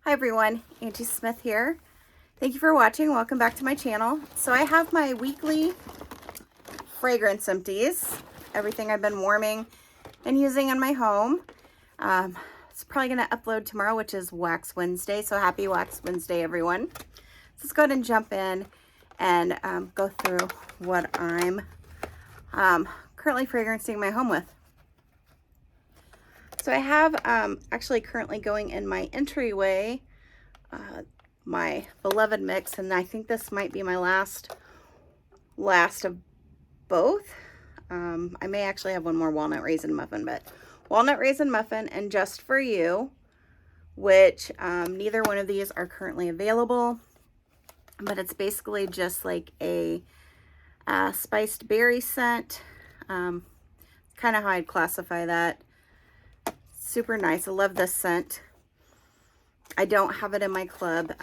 Hi everyone, Angie Smith here. Thank you for watching. Welcome back to my channel. So I have my weekly fragrance empties, everything I've been warming and using in my home. It's probably going to upload tomorrow, which is Wax Wednesday. So happy Wax Wednesday, everyone. So let's go ahead and jump in and go through what I'm currently fragrancing my home with. So I have actually currently going in my entryway, my beloved mix, and I think this might be my last of both. I may actually have one more walnut raisin muffin, but walnut raisin muffin and Just For You, which neither one of these are currently available, but it's basically just like a spiced berry scent. Kind of how I'd classify that. Super nice. I love this scent. I don't have it in my club.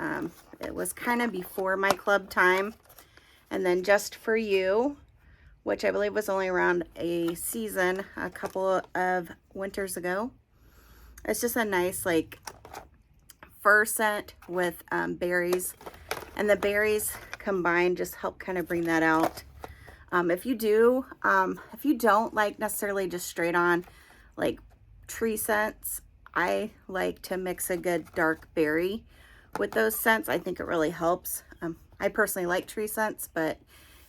It was kind of before my club time. And then Just For You, which I believe was only around a season a couple of winters ago. It's just a nice like fir scent with berries, and the berries combined just help kind of bring that out. If you don't like necessarily just straight on like tree scents, I like to mix a good dark berry with those scents. I think it really helps. I personally like tree scents, but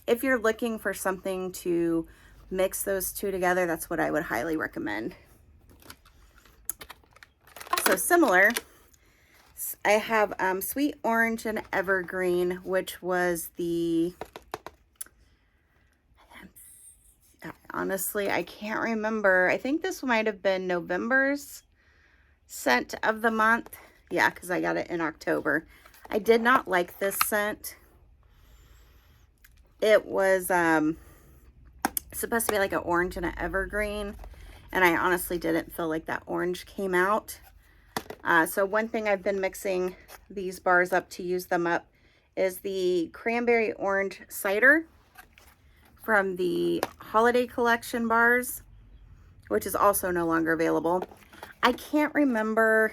if you're looking for something to mix those two together, that's what I would highly recommend. So similar, I have Sweet Orange and Evergreen, which was the, honestly, I can't remember. I think this might have been November's scent of the month. Yeah, because I got it in October. I did not like this scent. It was supposed to be like an orange and an evergreen, and I honestly didn't feel like that orange came out. So one thing I've been mixing these bars up to use them up is the cranberry orange cider from the holiday collection bars, which is also no longer available. I can't remember.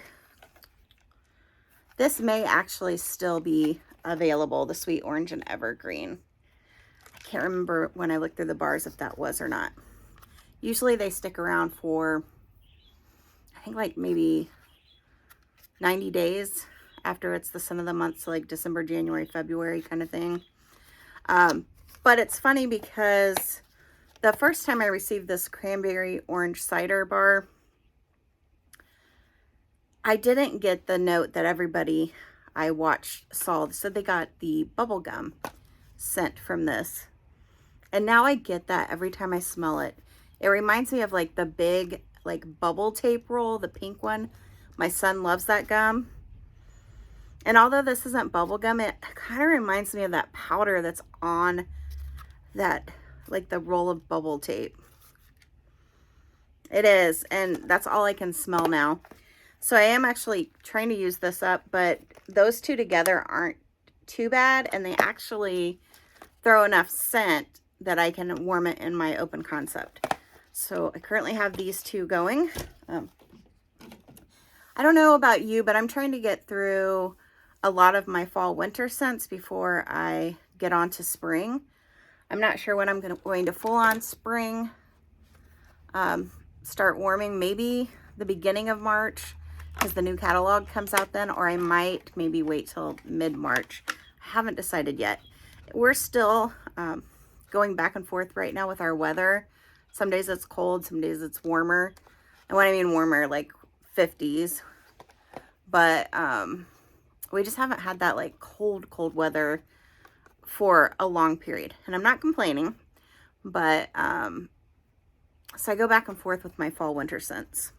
This may actually still be available, the Sweet Orange and Evergreen. I can't remember when I looked through the bars if that was or not. Usually they stick around for, I think, like maybe 90 days after it's the scent of the month, so like December, January, February kind of thing. But it's funny because the first time I received this cranberry orange cider bar, I didn't get the note that everybody I watched saw. So they got the bubblegum scent from this. And now I get that every time I smell it. It reminds me of like the big like bubble tape roll, the pink one. My son loves that gum. And although this isn't bubblegum, it kind of reminds me of that powder that's on that, like the roll of bubble tape. It is, and that's all I can smell now. So I am actually trying to use this up, but those two together aren't too bad, and they actually throw enough scent that I can warm it in my open concept. So I currently have these two going. I don't know about you, but I'm trying to get through a lot of my fall winter scents before I get on to spring. I'm not sure when I'm going to full on spring start warming. Maybe the beginning of March, because the new catalog comes out then, or I might maybe wait till mid-March. I haven't decided yet. We're still going back and forth right now with our weather. Some days it's cold, some days it's warmer. And when I mean warmer, like 50s. But we just haven't had that like cold weather for a long period. And I'm not complaining, but so I go back and forth with my fall winter scents.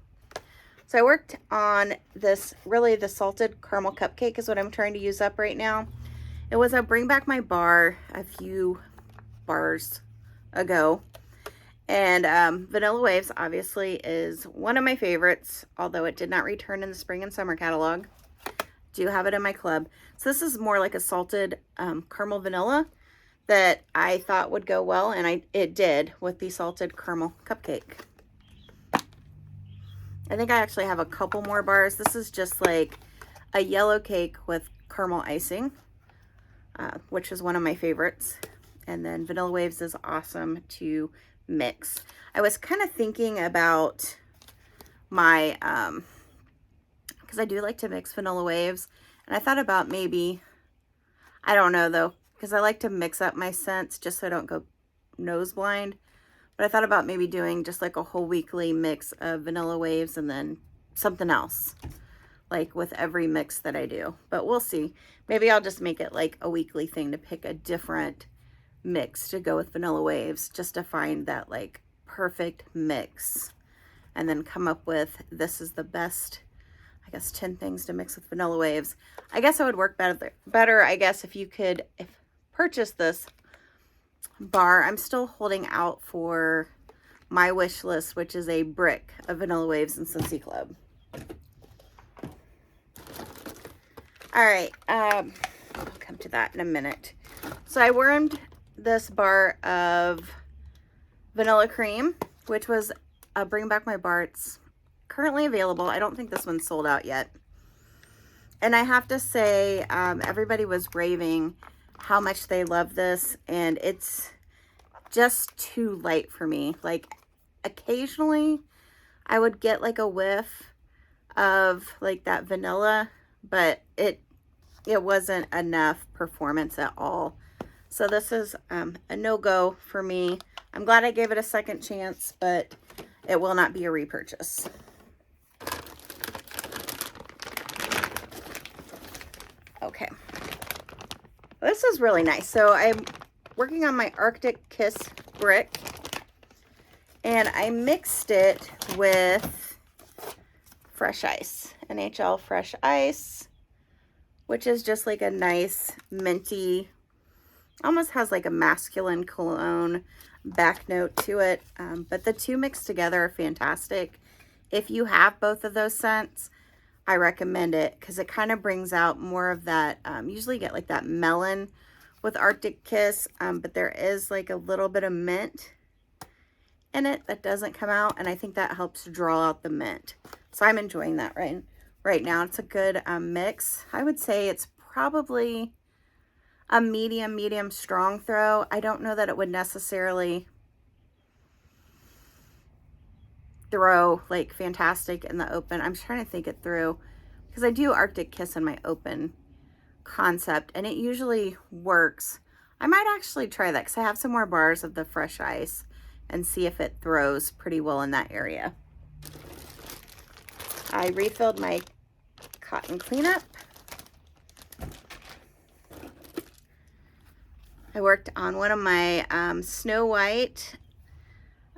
So I worked on this, really the salted caramel cupcake is what I'm trying to use up right now. It was a Bring Back My Bar a few bars ago. And Vanilla Waves obviously is one of my favorites, although it did not return in the spring and summer catalog. Do have it in my club. So this is more like a salted caramel vanilla that I thought would go well, and it did with the salted caramel cupcake. I think I actually have a couple more bars. This is just like a yellow cake with caramel icing, which is one of my favorites. And then Vanilla Waves is awesome to mix. I was kind of thinking about my, because I do like to mix Vanilla Waves, and I thought about maybe, I don't know though, because I like to mix up my scents just so I don't go nose blind. But I thought about maybe doing just like a whole weekly mix of Vanilla Waves and then something else, like with every mix that I do. But we'll see. Maybe I'll just make it like a weekly thing to pick a different mix to go with Vanilla Waves, just to find that like perfect mix and then come up with, this is the best, I guess, 10 things to mix with Vanilla Waves. I guess it would work better, I guess, if you could purchase this bar. I'm still holding out for my wish list, which is a brick of Vanilla Waves and Scentsy Club. All right, I'll come to that in a minute. So I wormed this bar of vanilla cream, which was a Bring Back My Bar. It's currently available. I don't think this one's sold out yet. And I have to say, everybody was raving how much they love this, and it's just too light for me. Like, occasionally I would get like a whiff of like that vanilla, but it wasn't enough performance at all. So this is a no-go for me. I'm glad I gave it a second chance, but it will not be a repurchase. Okay. This is really nice. So I'm working on my Arctic Kiss brick, and I mixed it with fresh ice, NHL fresh ice, which is just like a nice minty, almost has like a masculine cologne back note to it. But the two mixed together are fantastic. If you have both of those scents, I recommend it because it kind of brings out more of that. Usually you get like that melon with Arctic Kiss, but there is like a little bit of mint in it that doesn't come out, and I think that helps draw out the mint. So I'm enjoying that right now. It's a good mix. I would say it's probably a medium strong throw. I don't know that it would necessarily throw like fantastic in the open. I'm trying to think it through because I do Arctic Kiss in my open concept, and it usually works. I might actually try that because I have some more bars of the fresh ice and see if it throws pretty well in that area. I refilled my cotton cleanup. I worked on one of my Snow White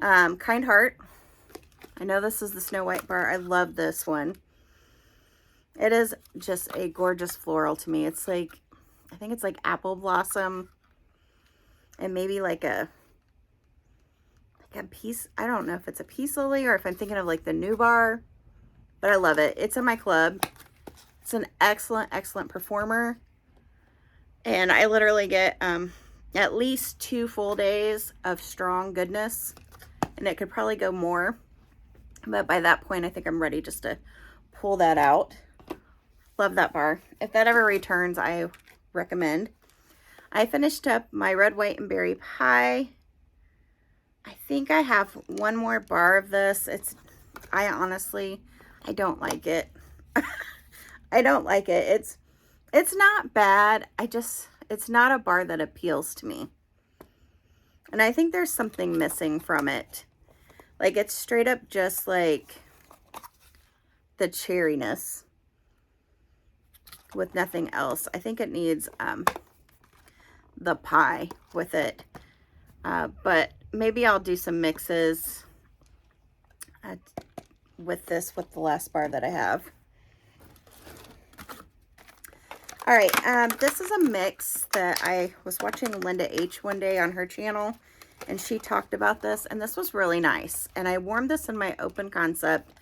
Kind Heart. I know this is the Snow White bar. I love this one. It is just a gorgeous floral to me. It's like, I think it's like apple blossom and maybe like a piece. I don't know if it's a peace lily or if I'm thinking of like the new bar, but I love it. It's in my club. It's an excellent performer. And I literally get at least 2 full days of strong goodness, and it could probably go more. But by that point, I think I'm ready just to pull that out. Love that bar. If that ever returns, I recommend. I finished up my red, white, and berry pie. I think I have one more bar of this. I honestly don't like it. I don't like it. It's not bad. It's not a bar that appeals to me. And I think there's something missing from it. Like, it's straight up just like the cherryness with nothing else. I think it needs the pie with it. But maybe I'll do some mixes with the last bar that I have. All right, this is a mix that I was watching Linda H one day on her channel, and she talked about this, and this was really nice. And I warmed this in my open concept.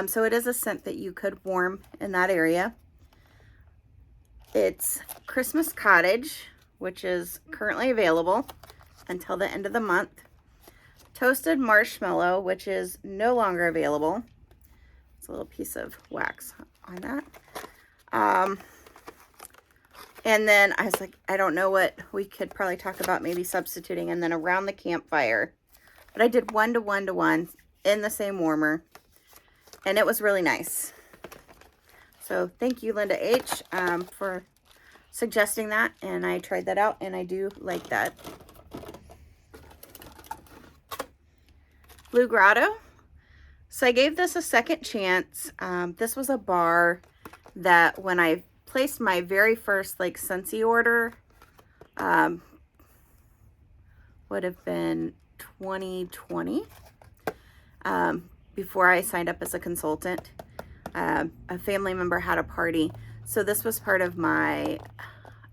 So it is a scent that you could warm in that area. It's Christmas Cottage, which is currently available until the end of the month. Toasted Marshmallow, which is no longer available. It's a little piece of wax on that. And then I was like, I don't know what we could probably talk about, maybe substituting. And then around the campfire. But I did 1 to 1 to 1 in the same warmer. And it was really nice. So thank you, Linda H., for suggesting that. And I tried that out, and I do like that. Blue Grotto. So I gave this a second chance. This was a bar that when I placed my very first like Scentsy order, would have been 2020, before I signed up as a consultant. A family member had a party, so this was part of my,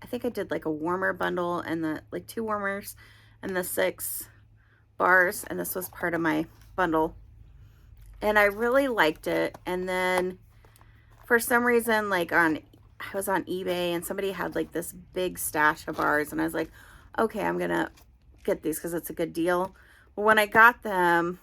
I think I did like a warmer bundle and the like 2 warmers and the 6 bars, and this was part of my bundle, and I really liked it. And then for some reason, like I was on eBay and somebody had like this big stash of bars, and I was like, okay, I'm gonna get these because it's a good deal. Well, when I got them,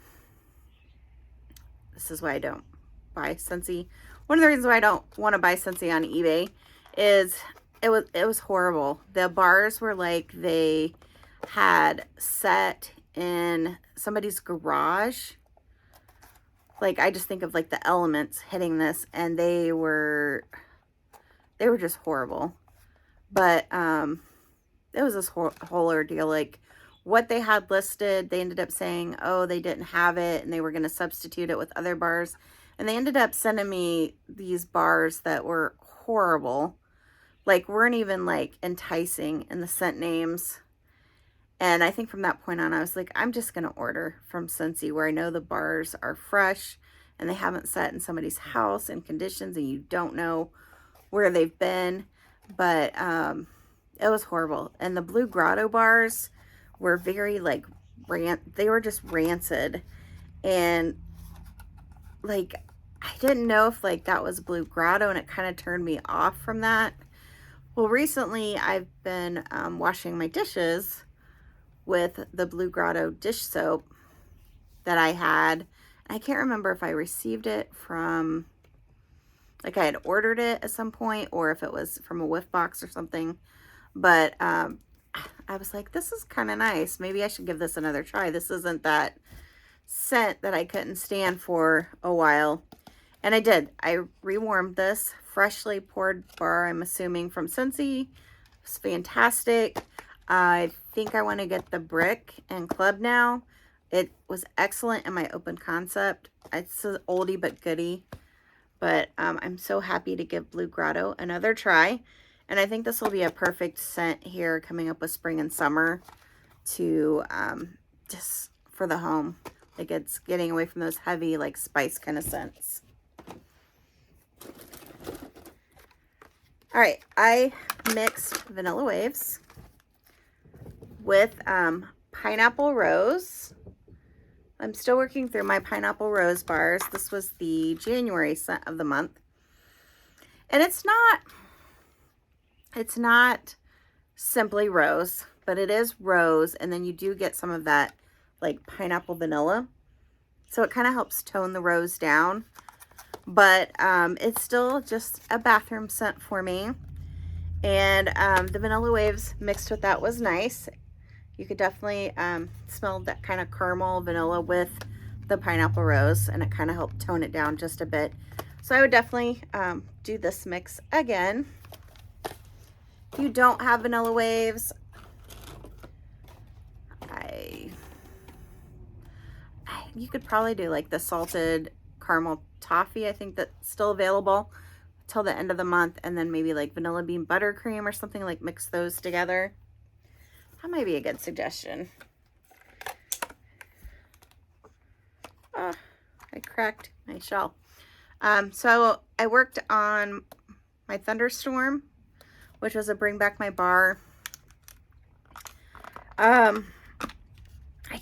this is why I don't buy Scentsy. One of the reasons why I don't want to buy Scentsy on eBay is it was horrible. The bars were like they had set in somebody's garage. Like, I just think of like the elements hitting this, and they were just horrible. But it was this whole ordeal. Like, what they had listed, they ended up saying, oh, they didn't have it, and they were going to substitute it with other bars. And they ended up sending me these bars that were horrible. Like, weren't even like enticing in the scent names. And I think from that point on, I was like, I'm just going to order from Scentsy, where I know the bars are fresh and they haven't sat in somebody's house in conditions and you don't know where they've been. But it was horrible. And the Blue Grotto bars were very like they were just rancid. And like, I didn't know if like that was Blue Grotto, and it kind of turned me off from that. Well, recently I've been washing my dishes with the Blue Grotto dish soap that I had. I can't remember if I received it from, like I had ordered it at some point, or if it was from a whiff box or something. But I was like, this is kind of nice. Maybe I should give this another try. This isn't that scent that I couldn't stand for a while. And I did. I rewarmed this freshly poured bar, I'm assuming from Scentsy. It's fantastic. I think I want to get the Brick and Club now. It was excellent in my open concept. It's an oldie but goodie. But I'm so happy to give Blue Grotto another try. And I think this will be a perfect scent here coming up with spring and summer to just for the home. Like, it's getting away from those heavy like spice kind of scents. All right, I mixed Vanilla Waves with Pineapple Rose. I'm still working through my Pineapple Rose bars. This was the January scent of the month. And it's not simply rose, but it is rose, and then you do get some of that like pineapple vanilla. So it kind of helps tone the rose down. But it's still just a bathroom scent for me. And the Vanilla Waves mixed with that was nice. You could definitely smell that kind of caramel vanilla with the pineapple rose, and it kind of helped tone it down just a bit. So I would definitely do this mix again. If you don't have Vanilla Waves, you could probably do like the salted caramel toffee. I think that's still available till the end of the month, and then maybe like vanilla bean buttercream or something, like mix those together. That might be a good suggestion. Oh, I cracked my shell. So I worked on my Thunderstorm, which was a Bring Back My Bar. I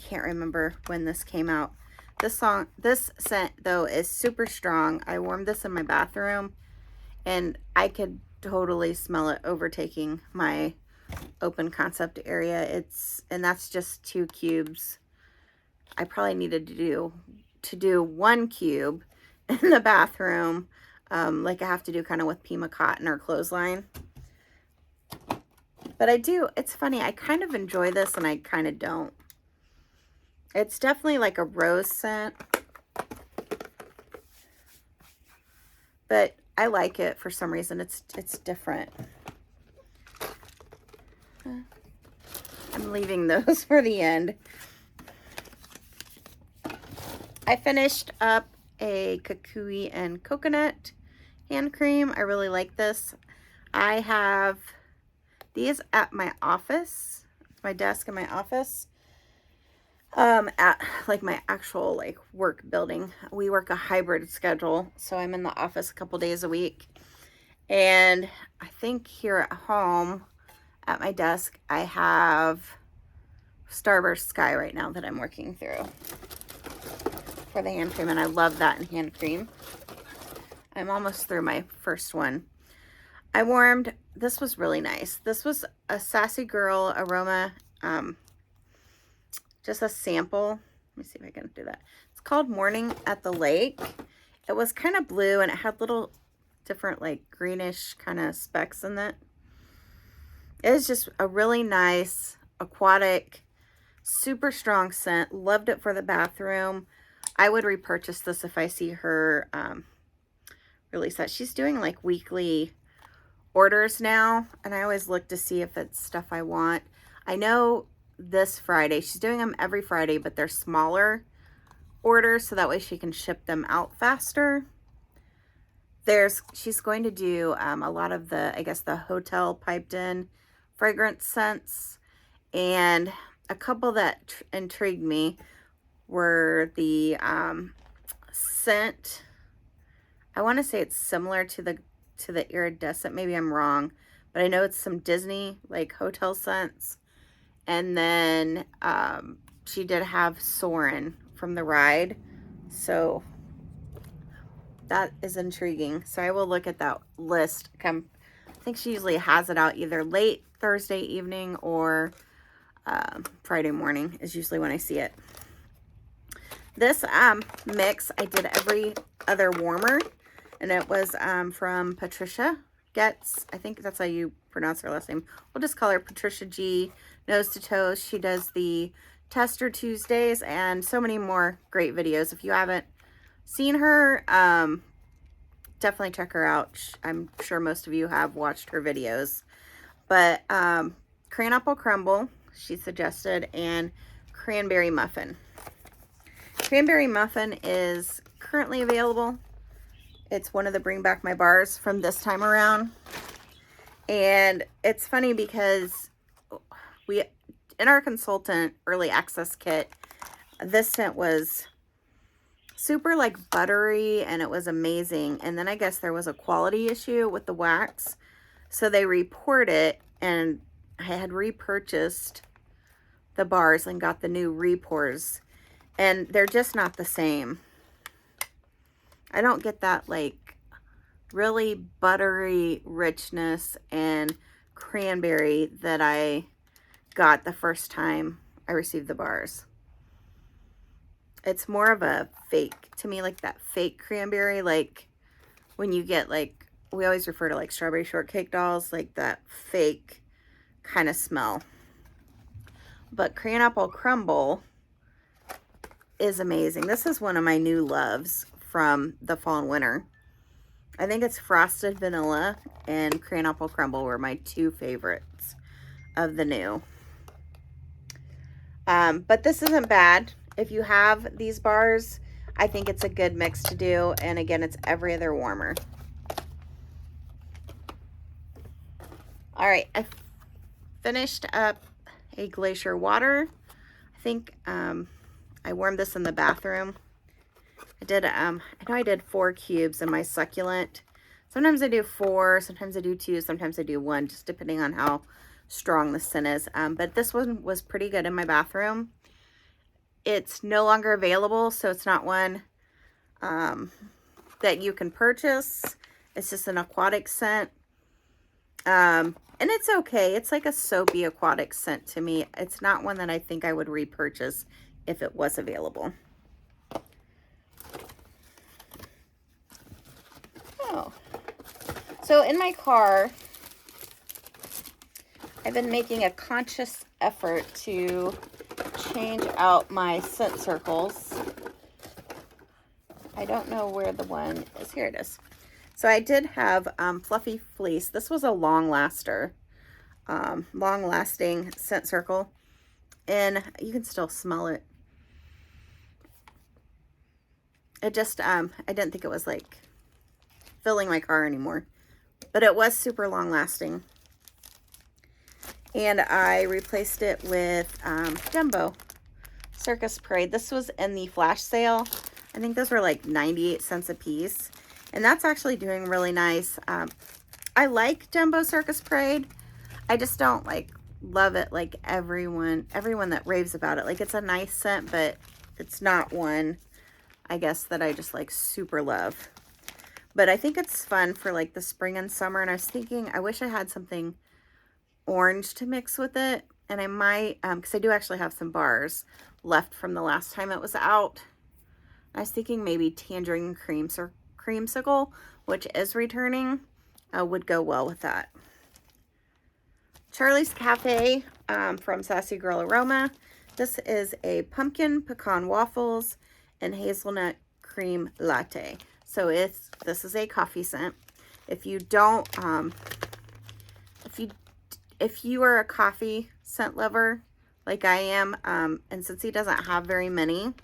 can't remember when this came out. This scent though is super strong. I warmed this in my bathroom, and I could totally smell it overtaking my open concept area. And that's just 2 cubes. I probably needed to do 1 cube in the bathroom. like I have to do kind of with Pima Cotton or Clothesline. But I do, it's funny, I kind of enjoy this and I kind of don't. It's definitely like a rose scent, but I like it for some reason. It's different. I'm leaving those for the end. I finished up a Kukui and Coconut hand cream. I really like this. I have these at my office, my desk in my office, at like my actual like work building. We work a hybrid schedule, so I'm in the office a couple days a week. And I think here at home at my desk, I have Starburst Sky right now that I'm working through for the hand cream, and I love that in hand cream. I'm almost through my first one. I warmed, this was really nice. This was a Sassy Girl aroma, just a sample. Let me see if I can do that. It's called Morning at the Lake. It was kind of blue and it had little different like greenish kind of specks in it. It is just a really nice aquatic, super strong scent. Loved it for the bathroom. I would repurchase this if I see her release that. She's doing like weekly orders now, and I always look to see if it's stuff I want. I know this Friday, she's doing them every Friday, but they're smaller orders, so that way she can ship them out faster. She's going to do a lot of the, I guess, the hotel piped in fragrance scents, and a couple that intrigued me were the scent. I want to say it's similar to the iridescent. Maybe I'm wrong, but I know it's some Disney like hotel scents. And then she did have Soarin' from the ride, so that is intriguing. So I will look at that list. I think she usually has it out either late Thursday evening or Friday morning is usually when I see it. This mix, I did every other warmer, and it was from Patricia Getz. I think that's how you pronounce her last name. We'll just call her Patricia G. Nose to Toes. She does the Tester Tuesdays and so many more great videos. If you haven't seen her, definitely check her out. I'm sure most of you have watched her videos. But Crayon Apple Crumble, she suggested, and Cranberry Muffin. Cranberry Muffin is currently available. It's one of the Bring Back My Bars from this time around. And it's funny because in our consultant early access kit, this scent was super like buttery and it was amazing. And then I guess there was a quality issue with the wax. So they report it, and I had repurchased the bars and got the new repours, and they're just not the same. I don't get that like really buttery richness and cranberry that I got the first time I received the bars. It's more of a fake, to me, like that fake cranberry, like when you get like, we always refer to like strawberry shortcake dolls, like that fake kind of smell. But Crayon Apple Crumble is amazing. This is one of my new loves from the fall and winter. I think it's Frosted Vanilla and Crayon Apple Crumble were my two favorites of the new. But this isn't bad. If you have these bars, I think it's a good mix to do. And again, it's every other warmer. All right, I finished up a Glacier Water. I think I warmed this in the bathroom. I did, I know I did 4 cubes in my succulent. Sometimes I do 4, sometimes I do 2, sometimes I do 1, just depending on how strong the scent is. But this one was pretty good in my bathroom. It's no longer available, so it's not one that you can purchase. It's just an aquatic scent. And it's okay. It's like a soapy aquatic scent to me. It's not one that I think I would repurchase if it was available. Oh. So in my car, I've been making a conscious effort to change out my scent circles. I don't know where the one is. Here it is. So I did have Fluffy Fleece. This was a long-lasting scent circle. And you can still smell it. It just, I didn't think it was like filling my car anymore. But it was super long-lasting. And I replaced it with Jumbo Circus Parade. This was in the flash sale. I think those were like 98 cents a piece. And that's actually doing really nice. I like Jumbo Circus Parade. I just don't like love it like everyone that raves about it. Like, it's a nice scent, but it's not one, I guess, that I just like super love. But I think it's fun for like the spring and summer. And I was thinking, I wish I had something orange to mix with it. And I might, because I do actually have some bars left from the last time it was out. I was thinking maybe tangerine creamsicle, which is returning, would go well with that. Charlie's Cafe from Sassy Girl Aroma. This is a pumpkin pecan waffles and hazelnut cream latte. So this is a coffee scent. If you don't, if you are a coffee scent lover like I am, and since he doesn't have very many,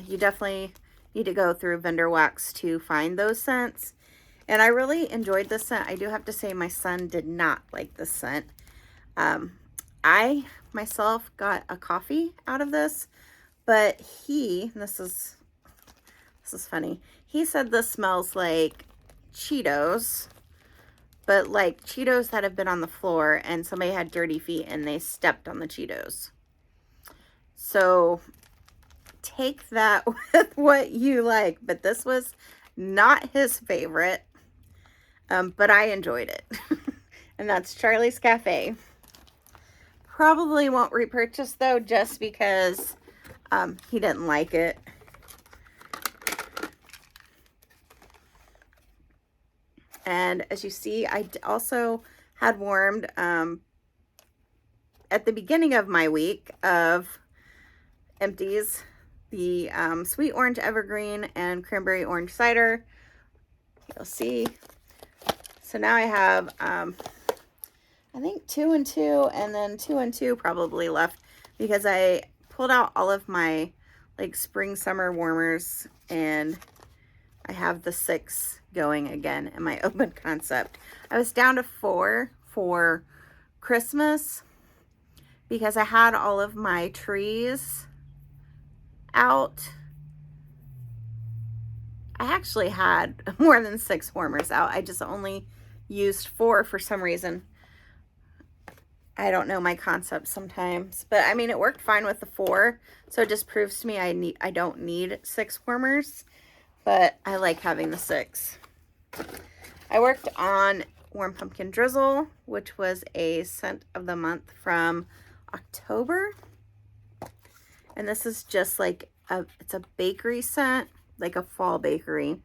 you definitely need to go through Vendor Wax to find those scents. And I really enjoyed this scent. I do have to say my son did not like this scent. I myself got a coffee out of this, but this is funny. He said this smells like Cheetos, but like Cheetos that have been on the floor and somebody had dirty feet and they stepped on the Cheetos. So take that with what you like, but this was not his favorite, but I enjoyed it. And that's Charlie's Cafe. Probably won't repurchase though, just because he didn't like it. And as you see, I also had warmed at the beginning of my week of Empties the sweet orange evergreen and cranberry orange cider. You'll see. So now I have I think 2 and 2 and then 2 and 2 probably left, because I pulled out all of my like spring summer warmers and I have the 6 going again in my open concept. I was down to 4 for Christmas because I had all of my trees out. I actually had more than 6 warmers out. I just only used 4 for some reason. I don't know my concept sometimes, but I mean, it worked fine with the 4. So it just proves to me I don't need 6 warmers, but I like having the 6. I worked on Warm Pumpkin Drizzle, which was a scent of the month from October. And this is just like it's a bakery scent, like a fall bakery.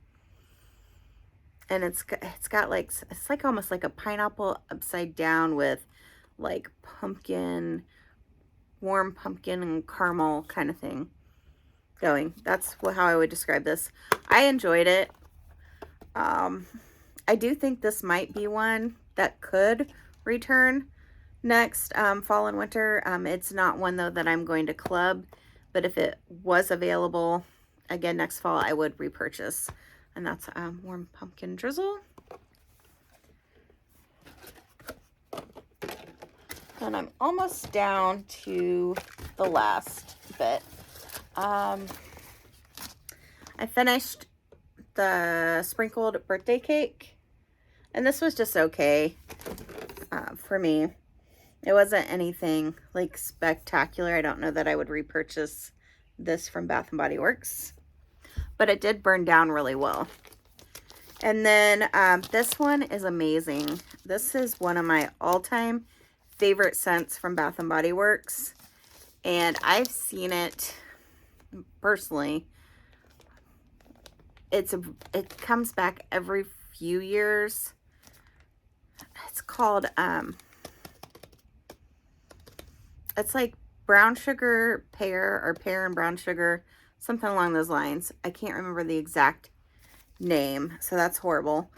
And it's got like, it's like almost like a pineapple upside down with like pumpkin, warm pumpkin and caramel kind of thing going. That's how I would describe this. I enjoyed it. I do think this might be one that could return next fall and winter. It's not one though that I'm going to club, but if it was available again next fall, I would repurchase. And that's Warm Pumpkin Drizzle. And I'm almost down to the last bit. I finished the sprinkled birthday cake, and this was just okay for me. It wasn't anything like spectacular. I don't know that I would repurchase this from Bath & Body Works, but it did burn down really well. And then this one is amazing. This is one of my all-time favorite scents from Bath & Body Works, and I've seen it personally it comes back every few years. It's called, it's like brown sugar pear, or pear and brown sugar, something along those lines. I can't remember the exact name, so that's horrible.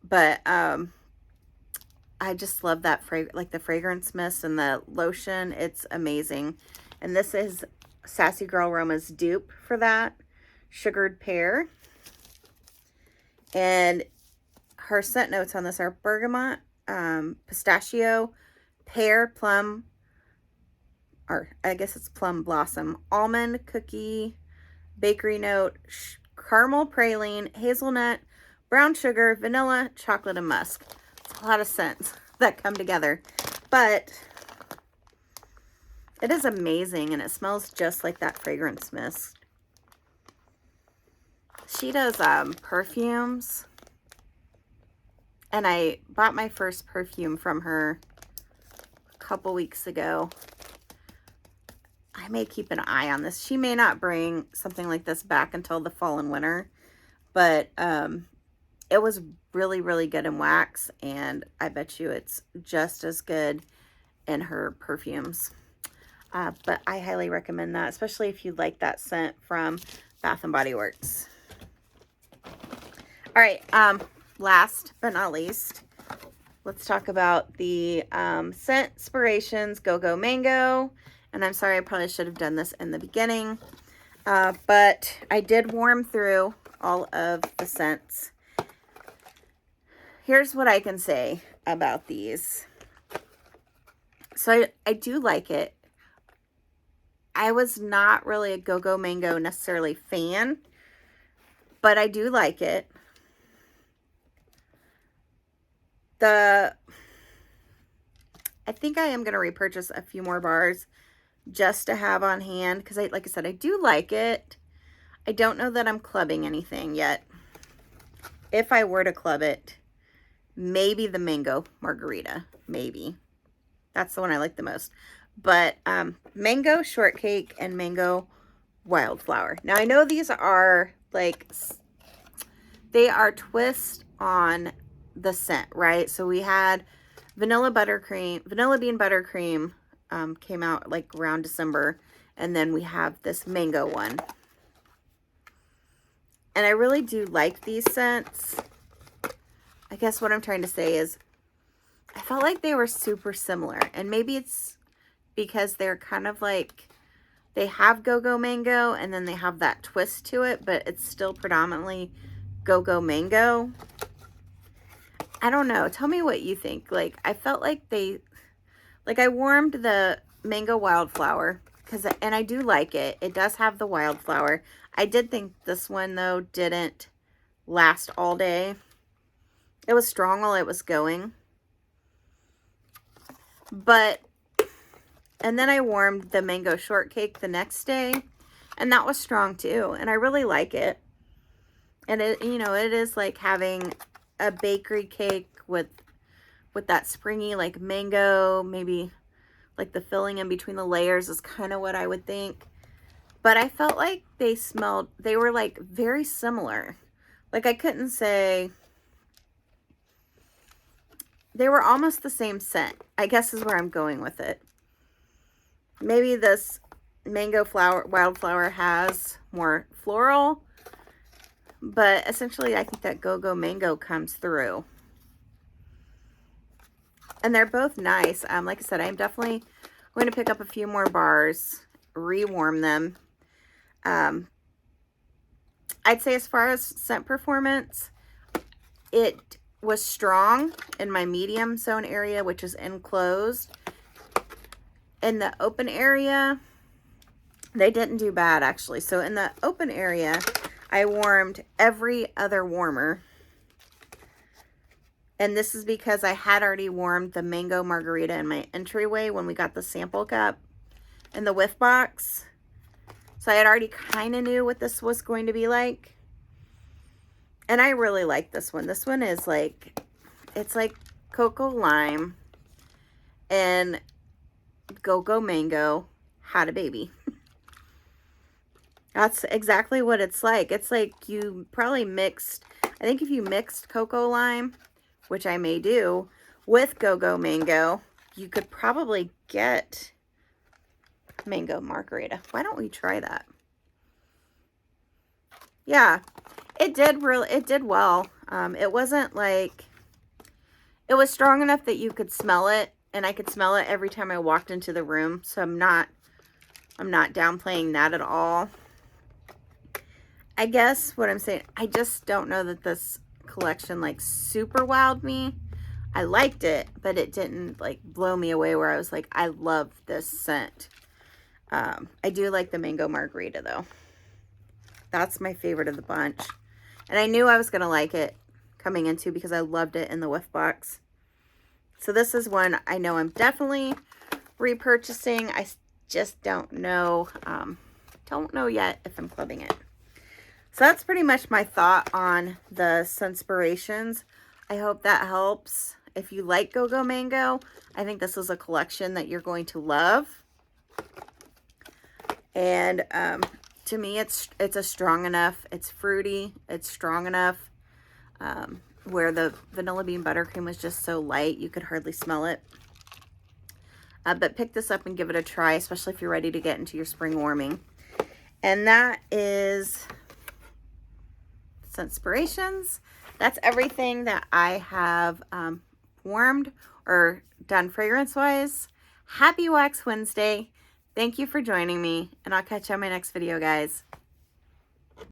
But I just love that like the fragrance mist and the lotion. It's amazing. And this is Sassy Girl Aroma's dupe for that, sugared pear. And her scent notes on this are bergamot, pistachio, pear, plum, or I guess it's plum blossom, almond, cookie, bakery note, caramel, praline, hazelnut, brown sugar, vanilla, chocolate, and musk. It's a lot of scents that come together, but it is amazing, and it smells just like that fragrance mist. She does perfumes, and I bought my first perfume from her a couple weeks ago. I may keep an eye on this. She may not bring something like this back until the fall and winter, but it was really, really good in wax, and I bet you it's just as good in her perfumes. But I highly recommend that, especially if you like that scent from Bath and Body Works. All right, last but not least, let's talk about the Scent Inspirations GoGo Mango. And I'm sorry, I probably should have done this in the beginning, but I did warm through all of the scents. Here's what I can say about these. So I do like it. I was not really a GoGo Mango necessarily fan, but I do like it. I think I am going to repurchase a few more bars just to have on hand, because like I said, I do like it. I don't know that I'm clubbing anything yet. If I were to club it, maybe the mango margarita, maybe. That's the one I like the most. But mango shortcake and mango wildflower. Now I know these are like, they are twists on the scent, right? So we had vanilla bean buttercream came out like around December, and then we have this mango one. And I really do like these scents. I guess what I'm trying to say is I felt like they were super similar, and maybe it's because they're kind of like, they have GoGo Mango and then they have that twist to it, but it's still predominantly GoGo Mango. I don't know. Tell me what you think. Like, I felt like I warmed the mango wildflower, and I do like it. It does have the wildflower. I did think this one, though, didn't last all day. It was strong while it was going. And then I warmed the mango shortcake the next day, and that was strong too. And I really like it. And it, it is like having a bakery cake with that springy, like mango, maybe like the filling in between the layers is kind of what I would think. But I felt like they were like very similar. Like, I couldn't say, they were almost the same scent, I guess is where I'm going with it. Maybe this mango wildflower has more floral, but essentially I think that GoGo Mango comes through. And they're both nice. Like I said, I'm definitely going to pick up a few more bars, rewarm them. I'd say as far as scent performance, it was strong in my medium zone area, which is enclosed. In the open area, they didn't do bad, actually. So in the open area, I warmed every other warmer. And this is because I had already warmed the mango margarita in my entryway when we got the sample cup in the whiff box. So I had already kind of knew what this was going to be like. And I really like this one. This one is like, it's like cocoa lime and GoGo Mango had a baby. That's exactly what it's like. It's like you probably mixed, I think if you mixed cocoa lime, which I may do, with GoGo Mango, you could probably get mango margarita. Why don't we try that? Yeah, it did well. It wasn't like, it was strong enough that you could smell it, and I could smell it every time I walked into the room. So I'm not downplaying that at all. I guess what I'm saying, I just don't know that this collection like super wowed me. I liked it, but it didn't like blow me away where I was like, I love this scent. I do like the mango margarita though. That's my favorite of the bunch. And I knew I was going to like it coming into because I loved it in the whiff box. So this is one I know I'm definitely repurchasing. I just don't know yet if I'm clubbing it. So that's pretty much my thought on the Scentspirations. I hope that helps. If you like GoGo Mango, I think this is a collection that you're going to love. And to me, it's a strong enough, it's fruity, it's strong enough, where the vanilla bean buttercream was just so light, you could hardly smell it. But pick this up and give it a try, especially if you're ready to get into your spring warming. And that is Scentspirations. That's everything that I have warmed or done fragrance-wise. Happy Wax Wednesday. Thank you for joining me, and I'll catch you on my next video, guys.